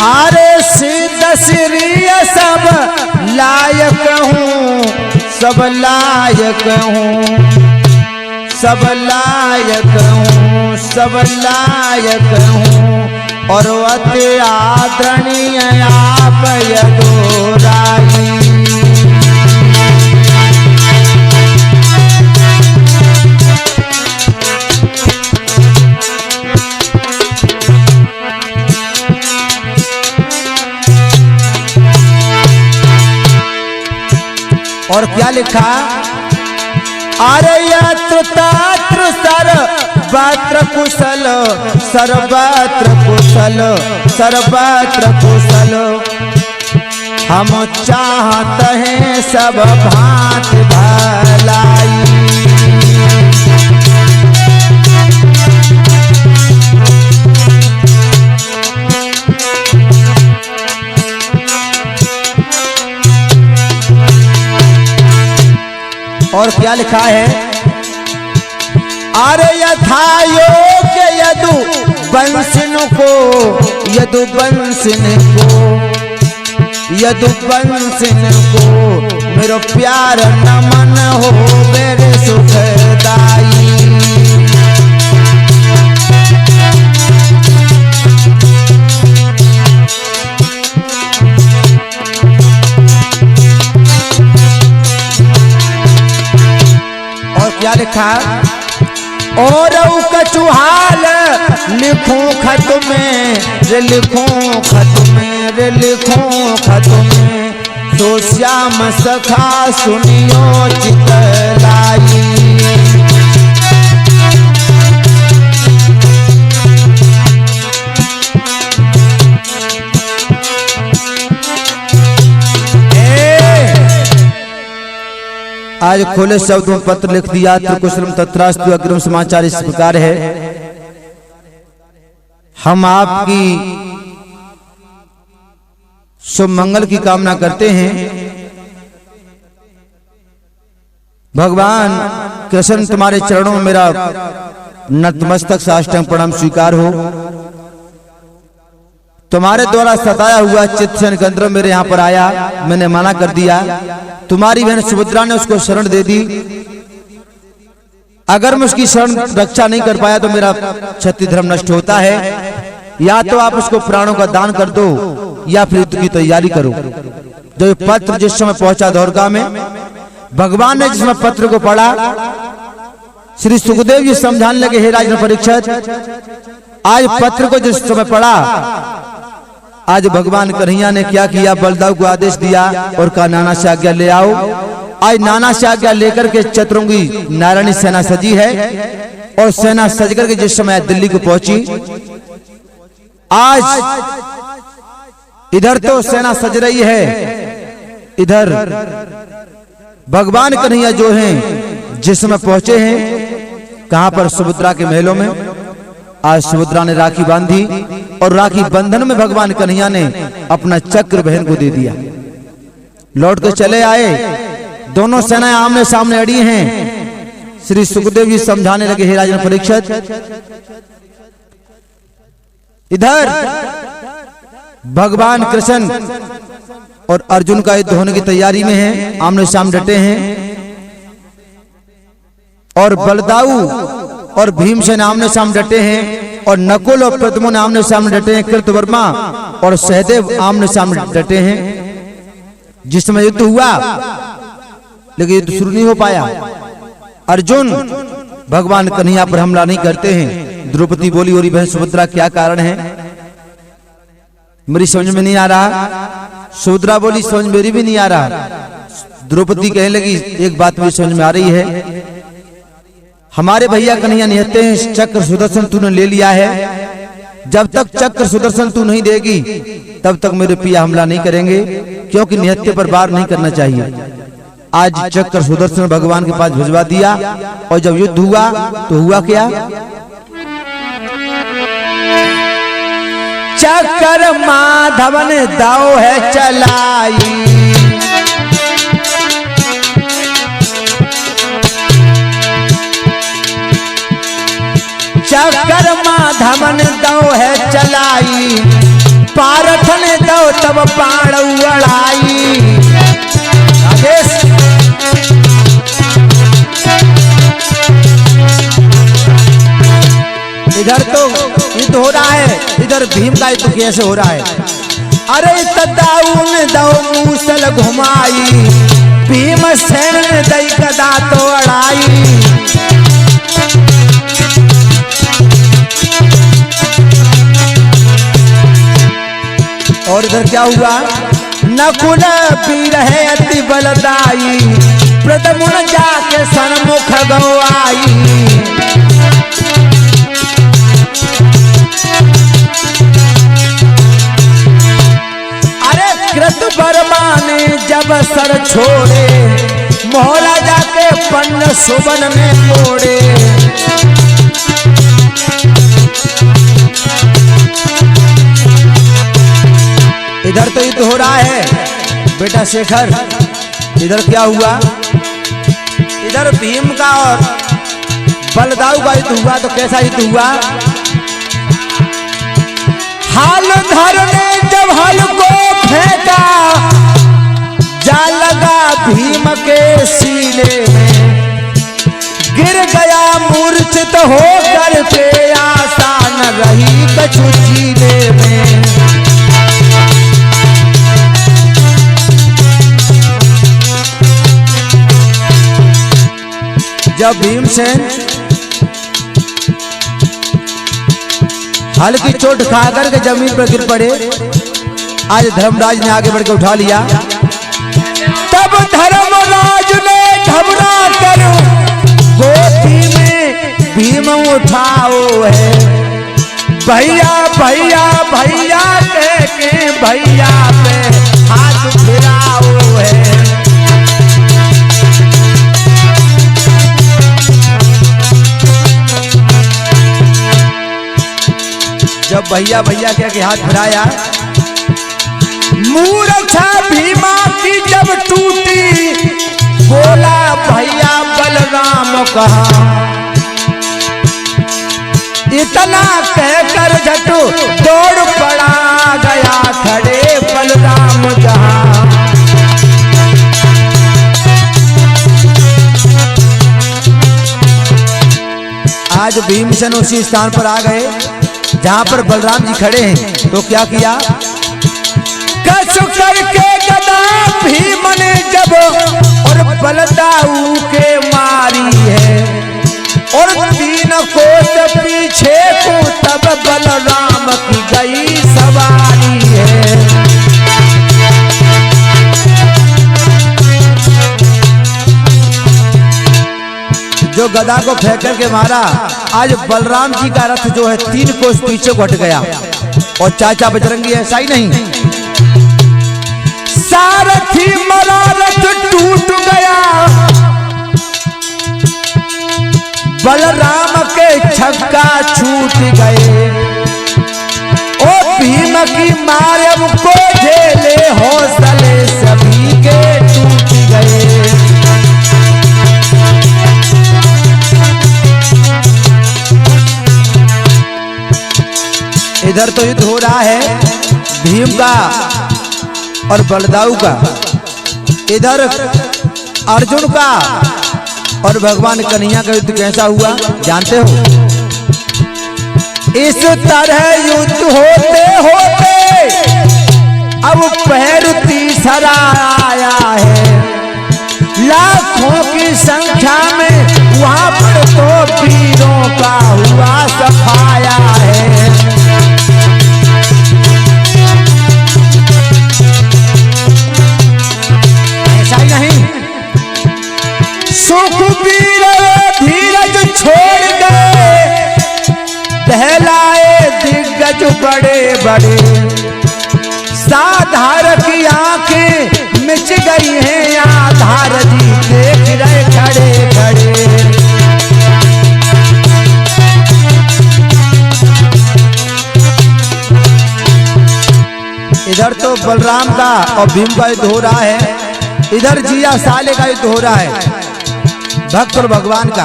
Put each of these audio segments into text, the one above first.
अरे सिद्ध श्री सब लायक हूँ, सब लायक हूँ, सब लायक हूँ, सब लायक हूँ, और अति आदरणीय आप यदुराई। और क्या लिखा? अरे यत्र तत्र सर्वत्र कुशल, सर्वत्र कुशल, सर्वत्र कुशल, हम चाहते हैं सब भांति भलाई। और क्या लिखा है? अरे यथा योग्य यदु बंसिन को, यदु बंसिन को, यदु बंसिन को, मेरा प्यार नमन हो मेरे सुखदाई। क्या लिखा? और कचुहाल लिखूं खत में, रे लिखूं खत में, रे लिखूं खत में, तो श्याम सखा सुनियो चितलाई। आज खोले शब्द में पत्र लिख दिया, त्रिकुशलम तत्रास्तु अग्रिम समाचार इस प्रकार है। हम आपकी शुभ मंगल की कामना करते हैं। भगवान कृष्ण तुम्हारे चरणों में मेरा नतमस्तक साष्टांग प्रणाम स्वीकार हो। तुम्हारे द्वारा सताया हुआ चित्तसन गंधर्व मेरे यहाँ पर आया, मैंने मना कर दिया। तुम्हारी बहन सुभद्रा ने उसको शरण दे दी। अगर मैं उसकी शरण रक्षा नहीं कर पाया तो मेरा क्षत्रिय धर्म नष्ट होता है। या तो आप उसको प्राणों का दान कर दो या फिर युद्ध की तैयारी करो। जो पत्र जिस समय पहुंचा द्वारका में, भगवान ने जिस समय पत्र को पढ़ा, श्री सुखदेव जी समझाने लगे, हे राजन परीक्षित, आज पत्र को जिस समय पढ़ा, आज भगवान कन्हैया ने क्या किया? बलदाऊ को आदेश दिया और कहा नाना से आज्ञा ले आओ। आज नाना से आज्ञा लेकर के चतुरंगी नारायणी सेना सजी है और सेना सज करके जिस समय दिल्ली को पहुंची, आज इधर तो सेना सज रही है, इधर भगवान कन्हैया जो हैं जिस समय पहुंचे हैं कहां पर? सुभद्रा के महलों में। आज सुभद्रा ने राखी बांधी और राखी बंधन में भगवान कन्हैया ने अपना चक्र बहन को दे दिया। लौट के चले आए, दोनों सेनाएं आमने सामने अड़ी हैं। श्री सुखदेव जी समझाने लगे, हे राजन परीक्षित, इधर भगवान कृष्ण और अर्जुन का युद्ध होने की तैयारी में है, आमने सामने डटे हैं, और बलदाऊ और भीमसेन आमने सामने डटे हैं, और नकुल और प्रद्युम्न आमने सामने डटे हैं, कृतवर्मा और सहदेव आमने सामने डटे हैं। जिस समय युद्ध हुआ लेकिन युद्ध शुरू नहीं हो पाया। अर्जुन भगवान कन्हैया पर हमला नहीं करते हैं। द्रौपदी बोली, और बहन सुभद्रा क्या कारण है? मेरी समझ में नहीं आ रहा। सुभद्रा बोली, समझ मेरी भी नहीं आ रहा। द्रौपदी कहने लगी, एक बात मेरी समझ में आ रही है, हमारे भैया कन्हैया निहत्ते हैं, चक्र सुदर्शन तूने ले लिया है, जब तक चक्र सुदर्शन तू नहीं देगी तब तक मेरे पिया हमला नहीं करेंगे, क्योंकि निहत्ते पर वार नहीं करना चाहिए। आज चक्र सुदर्शन भगवान के पास भिजवा दिया, और जब युद्ध हुआ तो हुआ क्या? चक्र माधव ने दाव है चलाई, चक्र माधव ने दाव है चलाई, पारथन दो तब बाण उड़ाई। राजेश इधर तो युद्ध हो रहा है, इधर भीम का युद्ध कैसे हो रहा है? अरे तदाउन दो मूसल घुमाई, भीमसेन ने दई गदा तो अड़ाई। और इधर क्या हुआ? नकुल वीर है अति बलदाई, प्रद्युम्न जाके सन्मुख गवाई। कृतवर्मा ने जब सर छोड़े, मोहरा जाके पन्न सुवन में मोड़े। इधर तो युद्ध हो रहा है बेटा शेखर। इधर क्या हुआ? इधर भीम का और बलदाऊ का युद्ध हुआ। तो कैसा युद्ध हुआ? हालधर ने जब हल को फेंका, जा लगा भीम के सीने में, गिर गया मूर्छित होकर के, आसान रही कछु जीने में। जब भीमसेन हल्की चोट खाकर के जमीन पर गिर पड़े, आज धर्मराज ने आगे बढ़ के उठा लिया। तब धर्मराज ने घबरा कर गोदी में भीम उठाओ है, भैया भैया भैया कह के भैया पे हाथ फिराओ है। जब भैया भैया कह के हाथ फिराया, मूर्छा भीमा की जब टूटी, बोला भैया बलराम कहा। इतना कहकर झटू दौड़ पड़ा गया खड़े बलराम जहां। आज भीमसेन उसी स्थान पर आ गए जहां पर बलराम जी खड़े हैं। तो क्या किया? कस करके गदा भीम ने जब और बलदाऊ के मारी है, और 3 कोस पीछे को तब बलराम की गई सवारी है। जो गदा को फेंक करके मारा, आज बलराम जी का रथ जो है 3 कोस पीछे को हट गया। और चाचा बजरंगी ऐसा ही नहीं, सारथी मरा रथ टूट गया, बलराम के छक्का छूट गए। ओ भीम की मार अब को झेले, हौसले सभी के टूट गए। इधर तो युद्ध हो रहा है भीम का और बलदाऊ का, इधर अर्जुन का और भगवान कन्हैया का युद्ध कैसा हुआ जानते हो? इस तरह युद्ध होते होते अब पहर तीसरा आया है। लाखों की संख्या में वहां पर तो वीरों का हुआ सफाया है। सुखबीर धीरज छोड़ गए, बहलाए दिग्गज बड़े बड़े, साधार की आंखें मिच गई हैं, आधार जी देख रहे खड़े खड़े। इधर तो बलराम का और भीम का युद्ध हो रहा है, इधर जिया साले का युद्ध हो रहा है भक्त और भगवान का।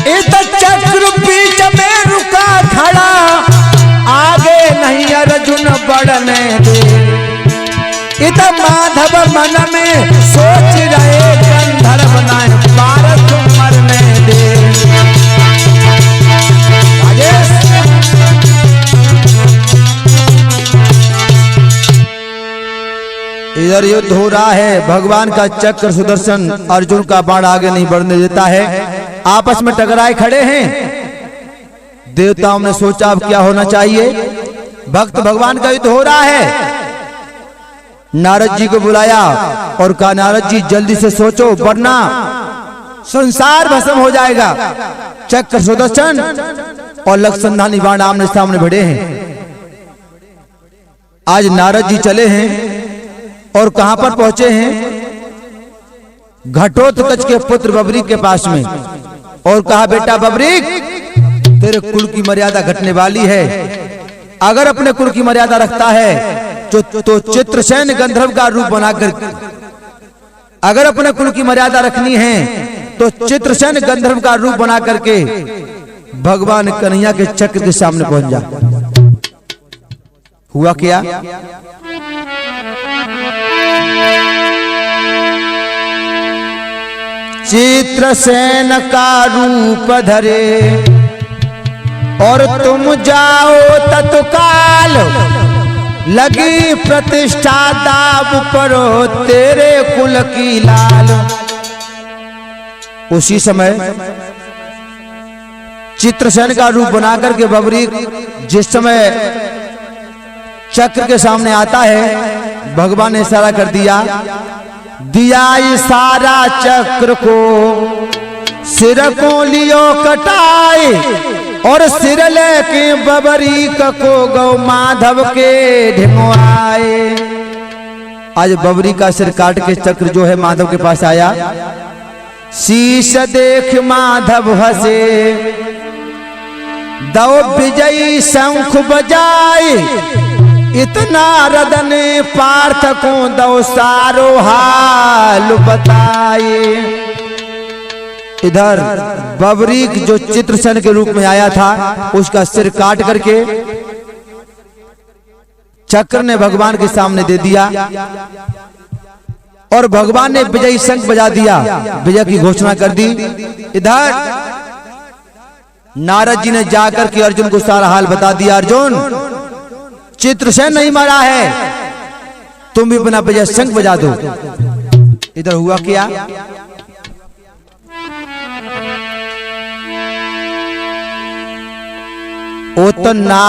इस चक्र बीच में रुका खड़ा, आगे नहीं पड़ने दे। इत माधव मन में सोच रहे गंधर्व नाय पारस मरने दे। इधर युद्ध हो रहा है, भगवान का चक्र सुदर्शन अर्जुन का बाण आगे नहीं बढ़ने देता है, आपस में टकराए खड़े हैं। देवताओं ने सोचा अब क्या होना चाहिए, भक्त भगवान का युद्ध हो रहा है। नारद जी को बुलाया और कहा नारद जी जल्दी से सोचो वरना संसार भस्म हो जाएगा। चक्र सुदर्शन और लक्षणधानी बाण आमने सामने भिड़े हैं। आज नारद जी चले हैं और कहां पर पहुंचे हैं, घटोत्कच के पुत्र बबरीक के पास में, और कहा बेटा बबरीक तेरे कुल की मर्यादा घटने वाली है, अगर अपने कुल की मर्यादा रखता है तो चित्रसेन गंधर्व का रूप बनाकर, अगर अपने कुल की मर्यादा रखनी है तो चित्रसेन गंधर्व का रूप बना करके भगवान कन्हैया के चक्र के सामने पहुंच जा। हुआ क्या, चित्रसेन का रूप धरे और तुम जाओ तत्काल, लगी प्रतिष्ठा दाव परो तेरे कुल की लाल। उसी समय चित्रसेन का रूप बनाकर के बबरीक जिस समय चक्र के सामने आता है, भगवान ने इशारा कर दिया, दिया इशारा चक्र को, सिर को लियो कटाए और सिर लेके बबरीक को गौ माधव के ढिमोआए। आज बबरी का सिर काट के चक्र जो है माधव के पास आया। शीश देख माधव हंसे, दो विजयी शंख बजाए, इतना रदने पार्थ को दो सारो हाल बताए। इधर बबरीक जो चित्रसेन के रूप में आया था उसका सिर काट करके चक्र ने भगवान के सामने दे दिया और भगवान ने विजयी शंख बजा दिया, विजय की घोषणा कर दी। इधर नारद जी ने जाकर के अर्जुन को सारा हाल बता दिया, अर्जुन चित्रसेन नहीं मारा है, तुम भी अपना विजय शंख बजा दो। इधर हुआ क्या, ओ तो ना,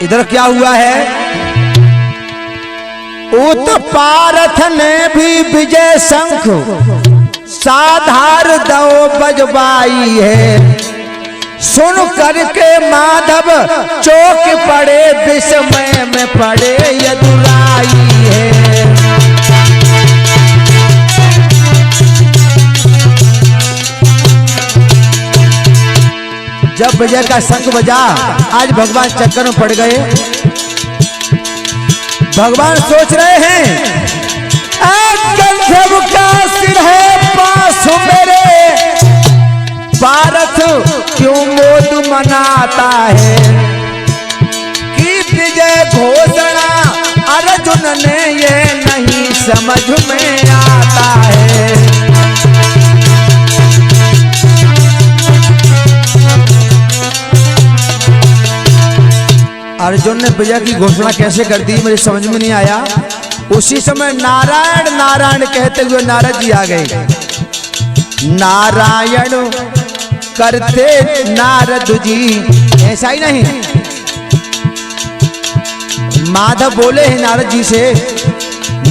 इधर क्या हुआ है, ओ तो पारथ ने भी विजय शंख साधार दो बजवाई है। सुन करके माधव चौक पड़े, विस्मय में पड़े यदुराई है। जब विजय का शंख बजा, आज भगवान चक्कर में पड़ गए। भगवान सोच रहे हैं गंधर्व का सिर है पास मेरे, पारथ क्यों मोद मनाता है कि विजय घोषणा अर्जुन ने ये नहीं समझ में आता है। अर्जुन ने विजय की घोषणा कैसे कर दी, मुझे समझ में नहीं आया। उसी समय नारायण नारायण कहते हुए नारद जी आ गए। नारायण करते नारद जी, ऐसा ही नहीं, माधव बोले हैं नारद जी से,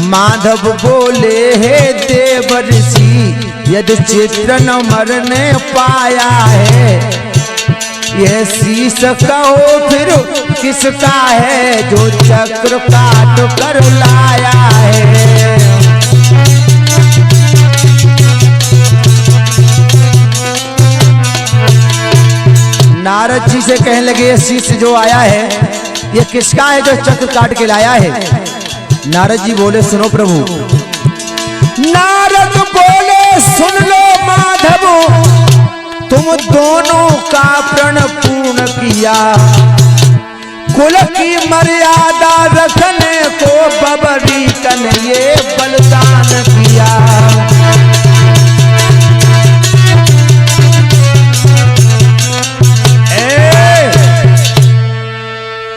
माधव बोले है देवर्षि यदि चित्र न मरने पाया है, यह शीश कहो फिर किसका है जो चक्र काट कर लाया है। नारद जी से कहने लगे ये शीश जो आया है ये किसका है जो चक्र काट के लाया है। नारद जी बोले सुनो प्रभु। नारद बोले सुन लो माधव, तुम दोनों का प्रण पूर्ण किया, कुल की मर्यादा रखने को बबरी कन ये बलिदान किया।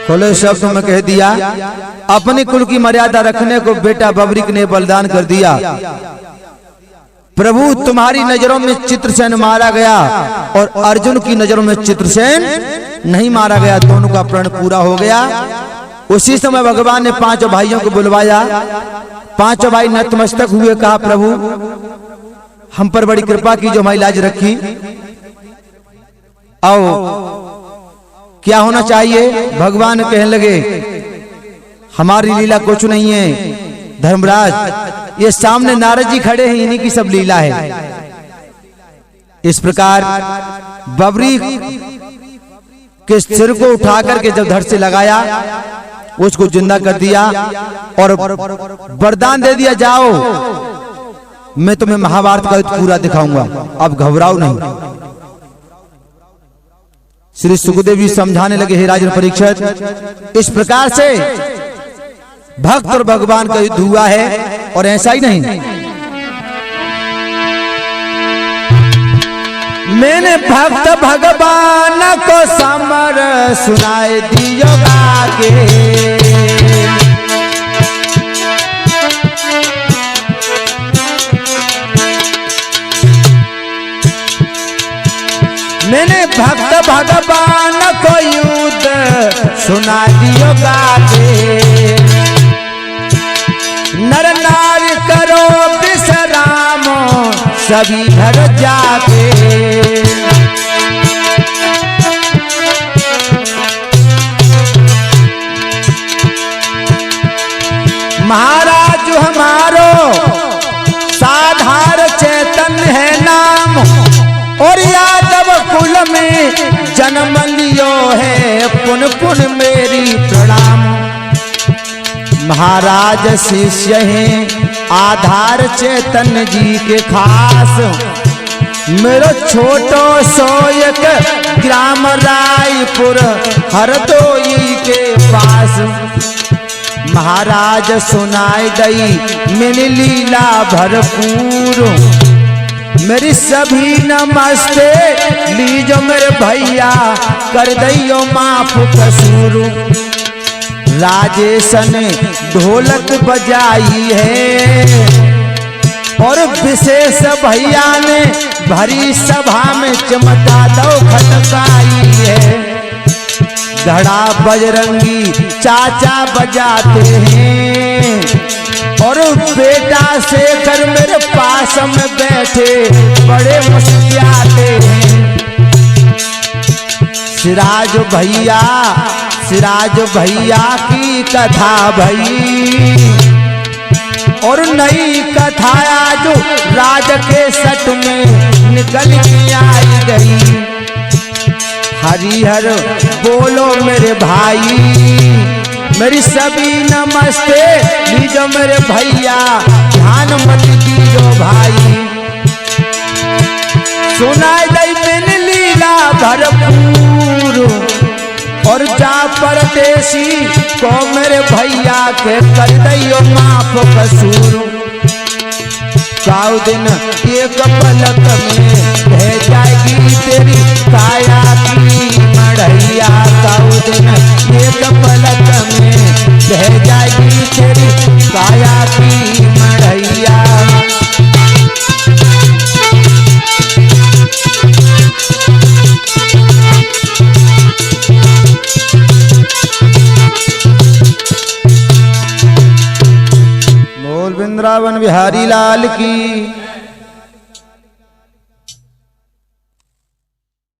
खुले शब्द में कह दिया, अपनी कुल की मर्यादा रखने को बेटा बबरीक ने बलिदान कर दिया। प्रभु तुम्हारी नजरों में चित्रसेन मारा गया और अर्जुन की नजरों में चित्रसेन नहीं मारा गया, दोनों का प्रण पूरा हो गया। उसी समय भगवान ने पांचों भाइयों को बुलवाया। पांचों भाई नतमस्तक हुए, कहा प्रभु हम पर बड़ी कृपा की जो हमारी लाज रखी। आओ क्या होना चाहिए? भगवान कहने लगे हमारी लीला कुछ नहीं है धर्मराज, ये सामने नारद जी खड़े हैं, इन्हीं की सब लीला है। इस प्रकार बबरी के सिर को उठा करके जब धड़ से लगाया, उसको जिंदा कर दिया और वरदान दे दिया, जाओ मैं तुम्हें महाभारत का युद्ध पूरा दिखाऊंगा, अब घबराओ नहीं। श्री सुखदेव जी समझाने लगे, हे राजन परीक्षित, इस प्रकार से भक्त और भगवान का युद्ध हुआ है। और ऐसा ही नहीं, मैंने भक्त भगवान को समर सुनाए दियो आगे। मैंने भक्त भगवान को युद्ध सुना दियो गाके। नर नारी करो विश्राम सभी घर जाके। महाराज हमारो साधार चैतन्य है नाम, और यादव कुल में जन्म लियो है, पुन पुन मेरी प्रणाम। महाराज शिष्य हैं आधार चैतन्य जी के खास, मेरो छोटो सोयक ग्राम रायपुर हरदोई के पास। महाराज सुनाई दई मैंने लीला भरपूर, मेरी सभी नमस्ते लीजो मेरे भैया, कर दियो माफ कसूर। राजेश ने ढोलक बजाई है और विशेष भैया ने भरी सभा में चमका दो खटकाई है। घड़ा बजरंगी चाचा बजाते हैं और बेटा शेखर मेरे पास में बैठे बड़े मुस्कुराते हैं। सिराज भैया की कथा भई और नई कथा आज राज के सट में निकल के आई गई। हरिहर बोलो मेरे भाई, मेरी सभी नमस्ते लीजो मेरे भैया, ध्यान मत दीजो भाई। सुनाई दई मैंने लीला भरपूर और जा परदेसी को मेरे भैया के कर दियो माफ कसूर। काउ दिन एक पलक में रह जाएगी तेरी काया की मढ़ैया। काउ दिन एक पलक में रह जाएगी तेरी काया की मढ़ैया। बोल वृंदावन बिहारी लाल की।